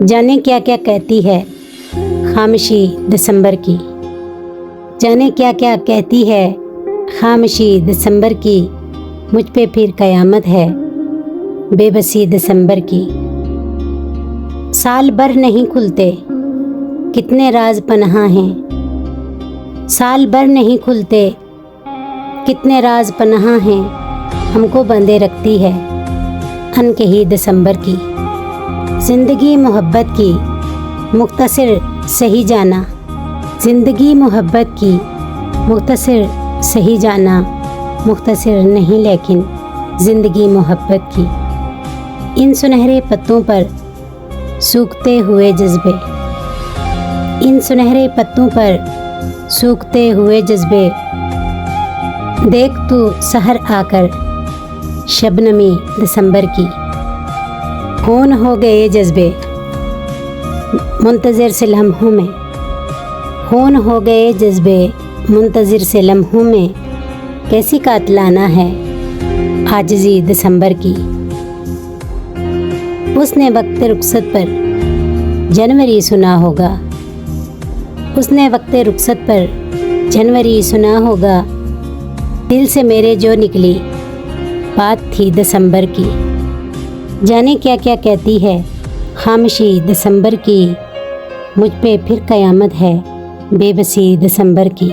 जाने क्या क्या कहती है खामोशी दिसंबर की। जाने क्या क्या कहती है खामोशी दिसंबर की। मुझ पे फिर कयामत है बेबसी दिसंबर की। साल भर नहीं खुलते कितने राज पनाह हैं। साल भर नहीं खुलते कितने राज पनाह हैं। हमको बंधे रखती है अनकही दिसंबर की। ज़िंदगी मोहब्बत की मुख्तसर सही जाना। ज़िंदगी मोहब्बत की मुख्तसर सही जाना। मुख्तसर नहीं लेकिन ज़िंदगी मोहब्बत की। इन सुनहरे पत्तों पर सूखते हुए जज्बे। इन सुनहरे पत्तों पर सूखते हुए जज्बे। देख तू सहर आकर शबनमी दिसंबर की। खून हो गए जज्बे मुंतज़िर से लम्हों में। खून हो गए जज्बे मुंतज़िर से लम्हों में। कैसी कातलाना है आजिज़ी दिसंबर की। उसने वक्त रुखसत पर जनवरी सुना होगा। उसने वक्त रुखसत पर जनवरी सुना होगा। दिल से मेरे जो निकली बात थी दिसंबर की। जाने क्या क्या कहती है खामोशी दिसंबर की। मुझ पे फिर कयामत है बेबसी दिसंबर की।